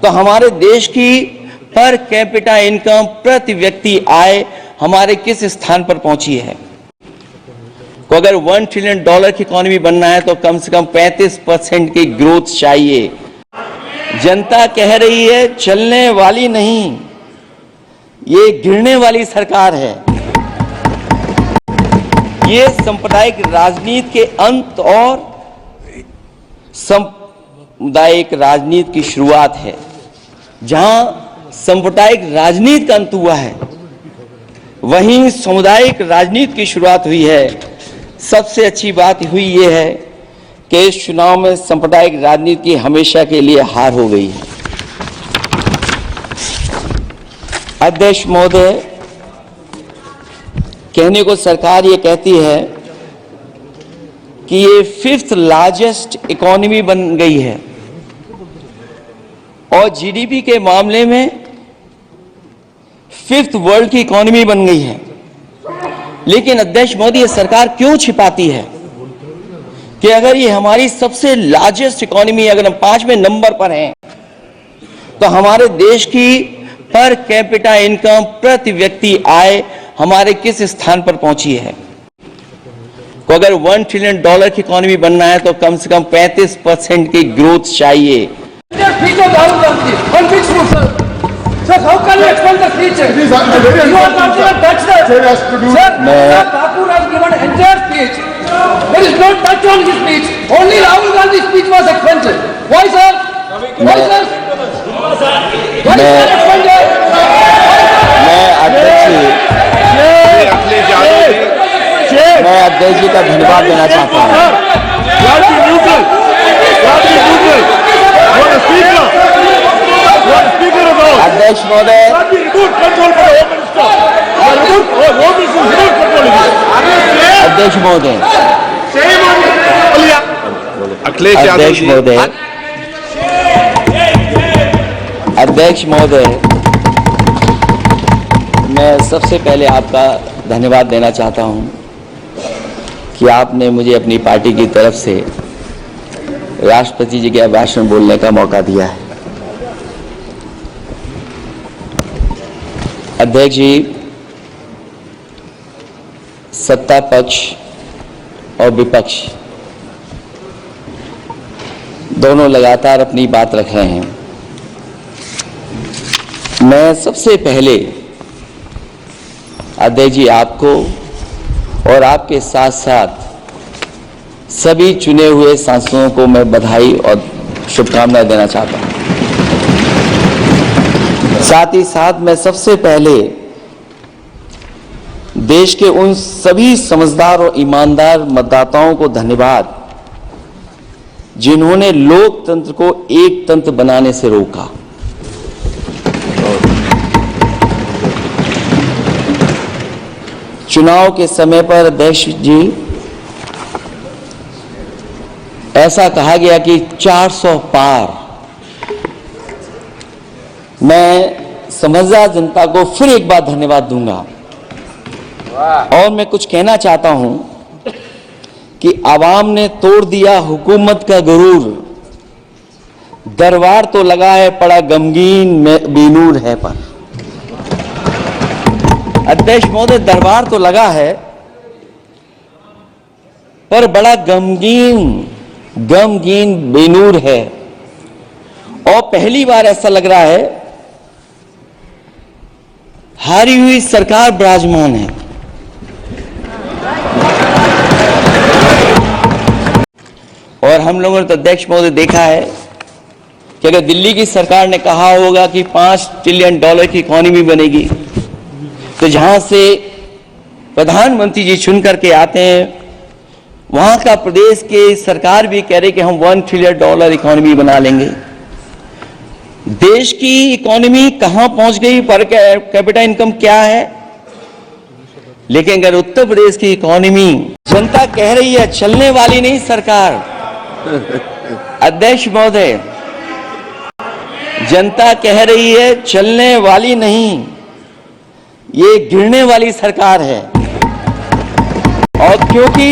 तो हमारे देश की पर कैपिटा इनकम, प्रति व्यक्ति आय हमारे किस स्थान पर पहुंची है। तो अगर $1 ट्रिलियन की इकोनॉमी बनना है तो कम से कम 35% की ग्रोथ चाहिए। जनता कह रही है चलने वाली नहीं, ये गिरने वाली सरकार है। ये सांप्रदायिक राजनीति के अंत और सामुदायिक राजनीति की शुरुआत है। जहां सांप्रदायिक राजनीति का अंत हुआ है, वहीं सामुदायिक राजनीति की शुरुआत हुई है। सबसे अच्छी बात हुई ये है कि इस चुनाव में सांप्रदायिक राजनीति की हमेशा के लिए हार हो गई है। अध्यक्ष महोदय, कहने को सरकार ये कहती है कि ये 5th लार्जेस्ट इकोनॉमी बन गई है और जीडीपी के मामले में 5th वर्ल्ड की इकोनॉमी बन गई है। लेकिन अध्यक्ष मोदी, ये सरकार क्यों छिपाती है कि अगर ये हमारी सबसे लार्जेस्ट इकोनॉमी, अगर हम 5वें नंबर पर हैं, तो हमारे देश की पर कैपिटा इनकम, प्रति व्यक्ति आय हमारे किस स्थान पर पहुंची है। तो अगर $1 ट्रिलियन की इकोनॉमी बनना है तो कम से कम 35% की ग्रोथ चाहिए। Sir, how can you explain the speech? You are not even touched. Sir, Thakur has given an entire speech. There is no touch on his speech. Only Rahul Gandhi's speech was expended. Why, sir? Why, sir? Why is that expended? मैं अध्यक्ष जी का धन्यवाद देना चाहता हूँ। अध्यक्ष महोदय, अध्यक्ष महोदय, अध्यक्ष महोदय, अध्यक्ष महोदय, मैं सबसे पहले आपका धन्यवाद देना चाहता हूं कि आपने मुझे अपनी पार्टी की तरफ से राष्ट्रपति जी के भाषण बोलने का मौका दिया है। अध्यक्ष जी, सत्ता पक्ष और विपक्ष दोनों लगातार अपनी बात रख रहे हैं। मैं सबसे पहले अध्यक्ष जी आपको और आपके साथ साथ सभी चुने हुए सांसदों को मैं बधाई और शुभकामनाएं देना चाहता हूं। साथ ही साथ मैं सबसे पहले देश के उन सभी समझदार और ईमानदार मतदाताओं को धन्यवाद जिन्होंने लोकतंत्र को एक तंत्र बनाने से रोका। चुनाव के समय पर अध्यक्ष जी ऐसा कहा गया कि 400 पार। मैं समझदार जनता को फिर एक बार धन्यवाद दूंगा और मैं कुछ कहना चाहता हूं कि आवाम ने तोड़ दिया हुकूमत का गुरूर, दरबार तो लगा है पड़ा गमगीन में बेनूर है पर। अध्यक्ष महोदय, दरबार तो लगा है पर बड़ा गमगीन बेनूर है और पहली बार ऐसा लग रहा है हारी हुई सरकार विराजमान है। और हम लोगों ने तो अध्यक्ष महोदय देखा है कि अगर दिल्ली की सरकार ने कहा होगा कि $5 ट्रिलियन की इकोनॉमी बनेगी, तो जहां से प्रधानमंत्री जी चुन करके आते हैं वहां का प्रदेश की सरकार भी कह रही कि हम $1 ट्रिलियन इकोनॉमी बना लेंगे। देश की इकोनॉमी कहां पहुंच गई, पर कैपिटा इनकम क्या है। लेकिन अगर उत्तर प्रदेश की इकोनॉमी, जनता कह रही है चलने वाली नहीं सरकार। अध्यक्ष महोदय, जनता कह रही है चलने वाली नहीं, ये गिरने वाली सरकार है। और क्योंकि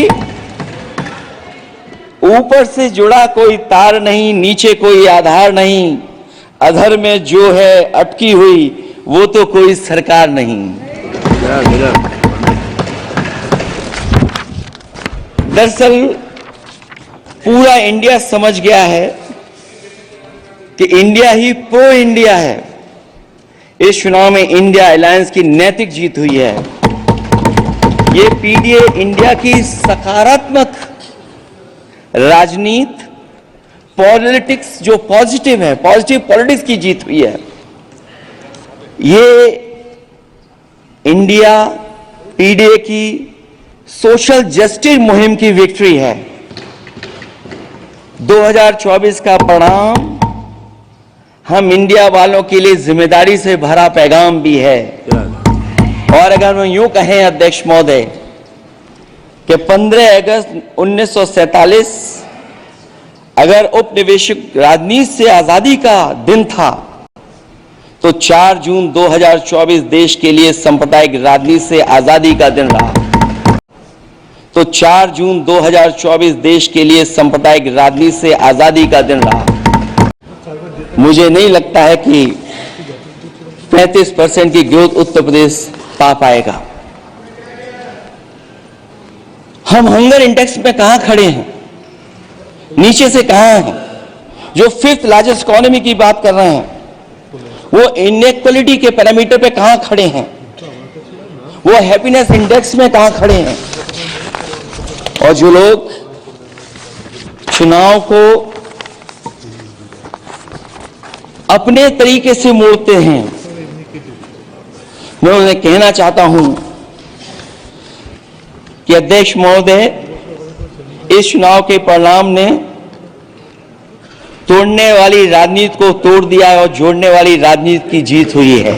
ऊपर से जुड़ा कोई तार नहीं, नीचे कोई आधार नहीं, अधर में जो है अटकी हुई वो तो कोई सरकार नहीं। दरअसल पूरा इंडिया समझ गया है कि इंडिया ही प्रो इंडिया है। इस चुनाव में इंडिया अलायंस की नैतिक जीत हुई है। ये पीडीए इंडिया की सकारात्मक राजनीति, पॉलिटिक्स जो पॉजिटिव है, पॉजिटिव पॉलिटिक्स की जीत हुई है। ये इंडिया पीडीए की सोशल जस्टिस मुहिम की विक्ट्री है। 2024 का परिणाम हम इंडिया वालों के लिए जिम्मेदारी से भरा पैगाम भी है। और अगर हम यूं कहें अध्यक्ष महोदय कि 15 अगस्त 1947 अगर उपनिवेशिक राजनीति से आजादी का दिन था तो 4 जून 2024 देश के लिए सांप्रदायिक राजनीति से आजादी का दिन रहा। तो 4 जून 2024 देश के लिए सांप्रदायिक राजनीति से आजादी का दिन रहा। मुझे नहीं लगता है कि 35% की ग्रोथ उत्तर प्रदेश पा पाएगा। हम हंगर इंडेक्स में कहां खड़े हैं, नीचे से कहां हैं। जो 5th लार्जेस्ट इकोनॉमी की बात कर रहे हैं वो इनइक्वालिटी के पैरामीटर पे कहां खड़े हैं, वो हैप्पीनेस इंडेक्स में कहां खड़े हैं। और जो लोग चुनाव को अपने तरीके से मोड़ते हैं, मैं उन्हें कहना चाहता हूं कि अध्यक्ष महोदय, इस चुनाव के परिणाम ने तोड़ने वाली राजनीति को तोड़ दिया है और जोड़ने वाली राजनीति की जीत हुई है।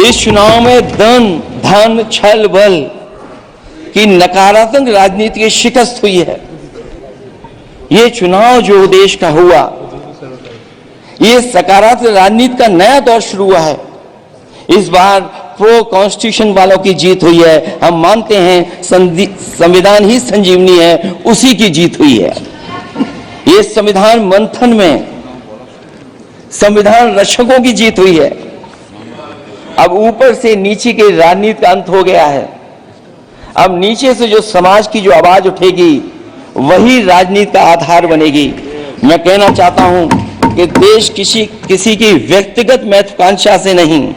इस चुनाव में धन छल बल की नकारात्मक राजनीति की शिकस्त हुई है। ये चुनाव जो देश का हुआ, ये सकारात्मक राजनीति का नया दौर शुरू हुआ है। इस बार प्रो कॉन्स्टिट्यूशन वालों की जीत हुई है। हम मानते हैं संविधान ही संजीवनी है, उसी की जीत हुई है। ये संविधान मंथन में संविधान रक्षकों की जीत हुई है। अब ऊपर से नीचे की राजनीति का अंत हो गया है। अब नीचे से जो समाज की जो आवाज उठेगी वही राजनीति का आधार बनेगी। मैं कहना चाहता हूं कि देश किसी की व्यक्तिगत महत्वाकांक्षा से नहीं,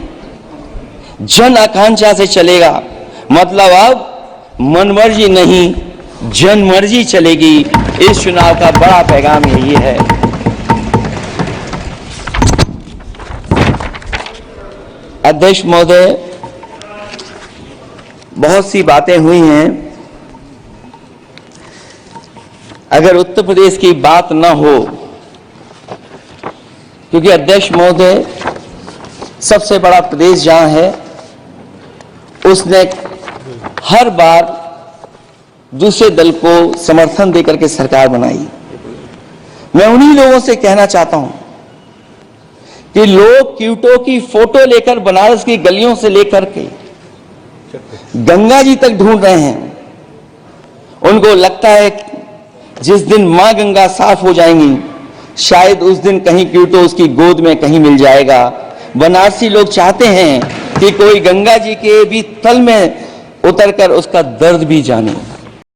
जन आकांक्षा से चलेगा। मतलब अब मनमर्जी नहीं, जनमर्जी चलेगी। इस चुनाव का बड़ा पैगाम यही है। अध्यक्ष महोदय, बहुत सी बातें हुई हैं। अगर उत्तर प्रदेश की बात न हो, क्योंकि अध्यक्ष महोदय सबसे बड़ा प्रदेश जहां है, उसने हर बार दूसरे दल को समर्थन देकर के सरकार बनाई। मैं उन्हीं लोगों से कहना चाहता हूं कि लोग क्यूटो की फोटो लेकर बनारस की गलियों से लेकर के गंगा जी तक ढूंढ रहे हैं। उनको लगता है जिस दिन मां गंगा साफ हो जाएंगी, शायद उस दिन कहीं क्यूटो उसकी गोद में कहीं मिल जाएगा। बनारसी लोग चाहते हैं कि कोई गंगा जी के भी तल में उतरकर उसका दर्द भी जाने।